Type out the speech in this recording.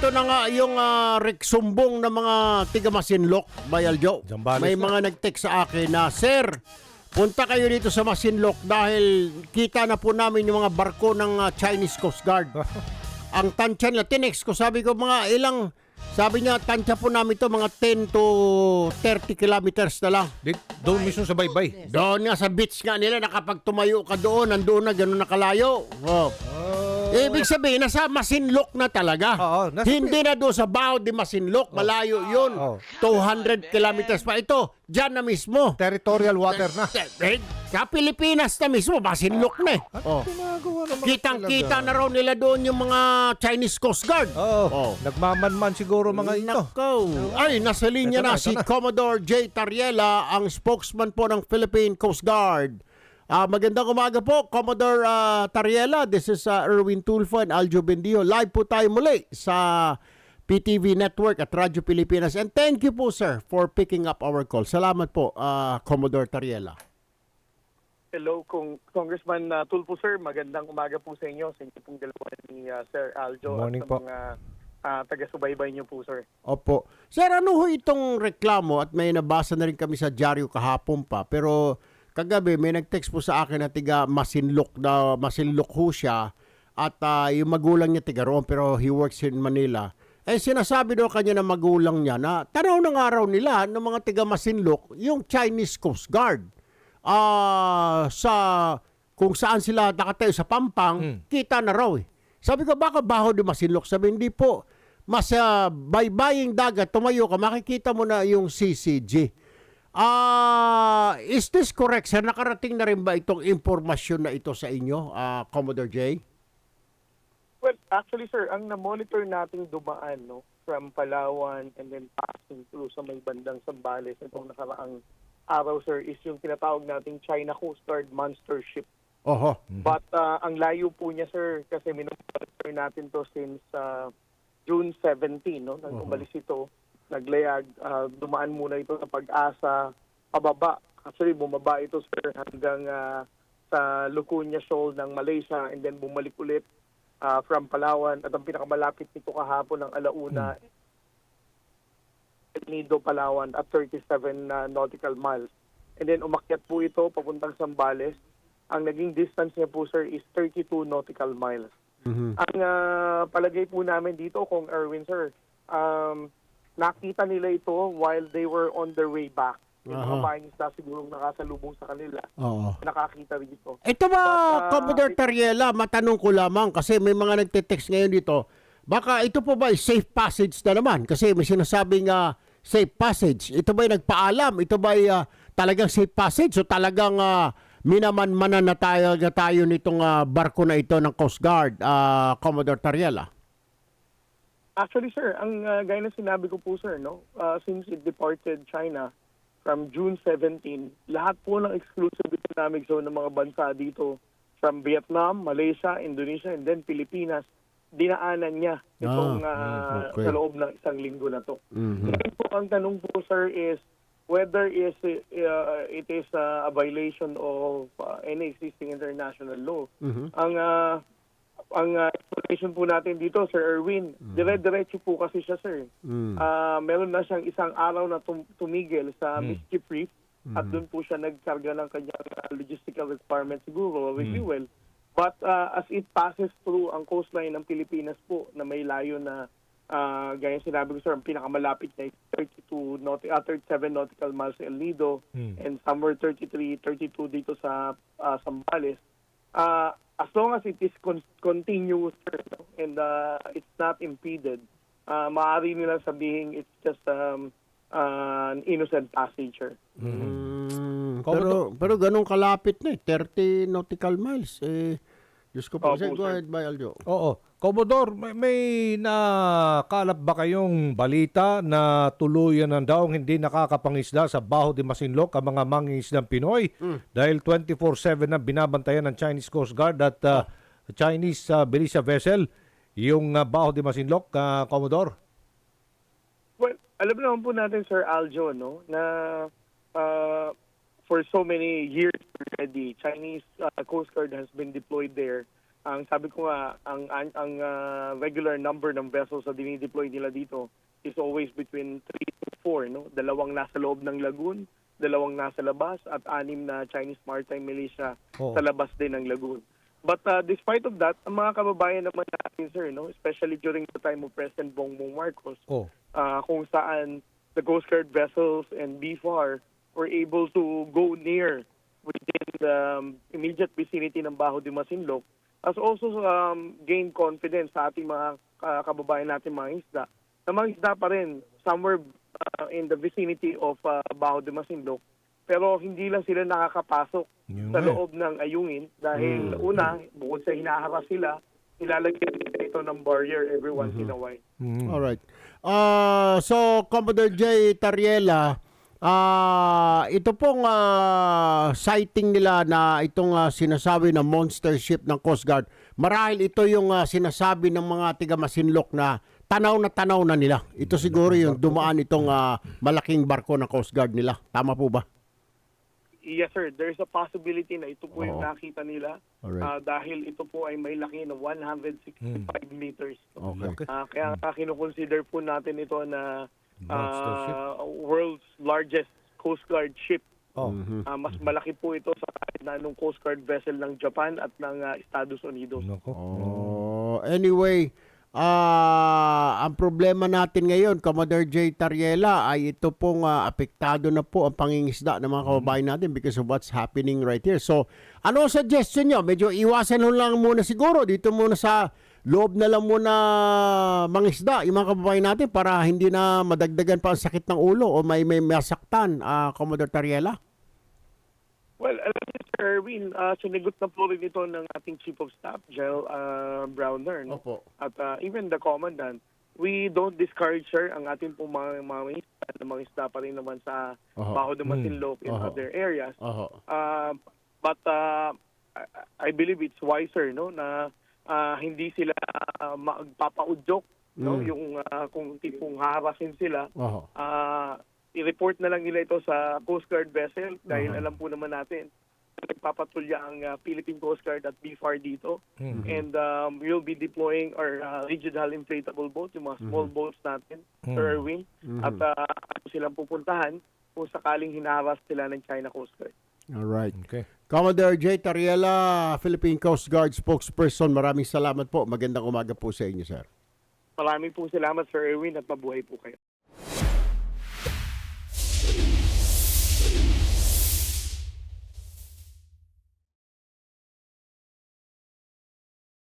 ito na nga yung reksumbong ng mga tiga-Masinloc, Bayaljo. Zambales May na. mga nag-text sa akin na, Sir, punta kayo dito sa Masinloc dahil kita na po namin yung mga barko ng Chinese Coast Guard. Ang tansya nila, tinext ko, sabi ko mga ilang, sabi niya, tansya po namin to mga 10 to 30 kilometers na lang. Doon mismo sa baybay. Doon nga sa beach nga nila, nakapag tumayo ka doon, nandoon na, gano'n nakalayo. Oh. Ibig sabihin, nasa Masinloc na talaga. Oo, Hindi na doon sa Bao de Masinloc, malayo yun. Oo. 200 kilometers pa. Ito, dyan na mismo. Territorial water na. Sa Pilipinas na mismo, Masinloc na eh. Oh. Ginagawa naman Kitang-kita talaga. na raw nila doon yung mga Chinese Coast Guard. Oo. Oh. Nagmamanman siguro mga ito. Nako. Ay, nasa linya Ito na, na si ito na. Commodore J. Tariela, ang spokesman po ng Philippine Coast Guard. Magandang umaga po, Commodore Tariela. This is Erwin Tulfo and Aljo Bendio. Live po tayo muli sa PTV Network at Radyo Pilipinas. And thank you po, sir, for picking up our call. Salamat po, Commodore Tariela. Hello, Congressman Tulfo, sir. Magandang umaga po sa inyo. Sa inyo pong dalawa ni Sir Aljo Morning at sa po. mga taga-subaybay niyo po, sir. Opo. Sir, ano ho itong reklamo? At may nabasa na rin kami sa dyaryo kahapon pa. Pero kagabi may nag-text po sa akin na tiga Masinloc ho siya. At yung magulang niya tiga roon pero he works in Manila. Eh sinasabi daw kanya ng magulang niya na tanaw ng araw nila ng mga tiga Masinloc yung Chinese Coast Guard. Sa kung saan sila nakatayo sa Pampang, kita na raw eh. Sabi ko, baka Baho de Masinloc? Sabi, hindi po. Mas baybaying dagat, tumayo ka, makikita mo na yung CCG. Is this correct, sir? Nakarating na rin ba itong impormasyon na ito sa inyo, Commodore J? Well, actually, sir, ang na-monitor nating dumaan from Palawan and then passing through sa may bandang Zambales itong nakaraang araw, sir, is yung tinatawag nating China Coast Guard monster ship. Oho. But ang layo po niya, sir, kasi minumonitor natin to since June 17, nang umalis ito, naglayag, dumaan muna ito sa Pag-asa, pababa. Actually, bumaba ito, sir, hanggang sa Lucuna Shoal ng Malaysia and then bumalik ulit from Palawan. At ang pinakamalapit nito kahapon ng alauna, Nido, Palawan at 37 nautical miles. And then umakyat po ito papuntang Zambales. Ang naging distance niya po, sir, is 32 nautical miles. Mhm. Ang palagay po namin dito, Kong Erwin, sir, nakita nila ito while they were on their way back. Yung mga buying isda siguro nakasalubong sa kanila. Oo. Nakakita rito. Ito ba, But, Commodore Tariela, matanong ko lamang kasi may mga nagte-text ngayon dito. Baka ito po ba ay safe passage na naman? Kasi may sinasabing safe passage. Ito ba ay nagpaalam? Ito ba ay talagang safe passage? O talagang minamanmanan na tayo nitong barko na ito ng Coast Guard, Commodore Tariela? Actually, sir, ang gaya na sinabi ko po, sir, since it departed China from June 17, lahat po ng exclusive economic zone ng mga bansa dito from Vietnam, Malaysia, Indonesia, and then Pilipinas, dinaanan niya itong okay. sa loob ng isang linggo na to. Mhm. Ngayon po, ang tanong po, sir, is whether it is a violation of any existing international law. Mhm. Ang information po natin dito, Sir Erwin, dire-diretso po kasi siya, sir. Meron na siyang isang araw na tumigil sa Mischief Reef at doon po siya nagkarga ng kanyang logistical requirements siguro with fuel. But as it passes through ang coastline ng Pilipinas po na may layo na gaya sinabi ko, sir, ang pinakamalapit na 37 nautical miles sa El Nido and somewhere 33, 32 dito sa Zambales. As long as it is continuous, sir, and it's not impeded, maaari nila sabihin it's just an innocent passenger. Pero ganun kalapit na eh. 30 nautical miles. Diyos ko po. Opo, Go sir. ahead, by Aljo. Oo. Commodore, may nakalap ba kayong balita na tuluyan na daw hindi nakakapangisda sa Baho de Masinloc ang mga mangingisdang Pinoy dahil 24/7 na binabantayan ng Chinese Coast Guard at Chinese militia vessel yung Baho de Masinloc, Commodore? Well, alam naman po natin, Sir Aljo, na for so many years already, Chinese Coast Guard has been deployed there Ang sabi ko nga, ang regular number ng vessels na dinideploy nila dito is always between 3 to 4, no? 2 nasa loob ng lagoon, 2 nasa labas, at 6 na Chinese Maritime Militia Oh. sa labas din ng lagoon. But despite of that, ang mga kababayan naman natin, sir, no? Especially during the time of President Bongbong Marcos, Oh. kung saan the Coast Guard vessels and BFAR were able to go near within the immediate vicinity ng Bajo de Masinloc, has also gained confidence sa ating mga kababayan natin mga isda. Na mga isda pa rin somewhere in the vicinity of Bajo de Masinloc, pero hindi lang sila nakakapasok Yun sa nga. loob ng ayungin dahil una, bukod sa hinaharas sila, nilalagyan nila ito ng barrier every once in a while. Alright. So, Commodore J. Tariela, ito pong sighting nila na itong sinasabi na monster ship ng Coast Guard, marahil ito yung sinasabi ng mga tiga Masinloc na tanaw na nila. Ito siguro yung dumaan itong malaking barko ng Coast Guard nila. Tama po ba? Yes, sir. There's a possibility na ito po yung Oo. nakita nila Alright. dahil ito po ay may laki na 165 meters. Okay. Kaya kinukonsider po natin ito na Monster ship. world's largest Coast Guard ship. Oh. Mas malaki po ito sa na nung Coast Guard vessel ng Japan at ng Estados Unidos. Nako. Anyway, ang problema natin ngayon, Commodore J. Tariela, ay ito pong apektado na po ang pangingisda ng mga kababayan natin because of what's happening right here. So, ano ang suggestion nyo? Medyo iwasan ho lang muna siguro. Dito muna sa loob na lang muna mangisda yung mga kababayan natin para hindi na madagdagan pa ang sakit ng ulo o may masaktan, Commodore Tariela. Well, alam niyo, Sir Erwin, sinigot na po rin ito ng ating Chief of Staff, General Browner, no? Opo. At even the Commandant. We don't discourage, sir, ang ating pong mga isda pa rin naman sa Bajo de Masinloc in other areas. But I believe it's wiser, no, na hindi sila magpapaudyok, no, yung kung tipong haharasin sila. I-report na lang nila ito sa Coast Guard vessel dahil alam po naman natin nagpapatulya ang Philippine Coast Guard at BFAR dito. And we'll be deploying our rigid hull inflatable boat, yung mga small boats natin, Sir Erwin. At silang pupuntahan kung sakaling hinaharas sila ng China Coast Guard. Alright. Okay. Commodore J. Tariela, Philippine Coast Guard spokesperson, maraming salamat po. Magandang umaga po sa inyo, sir. Maraming po salamat, Sir Erwin, at mabuhay po kayo.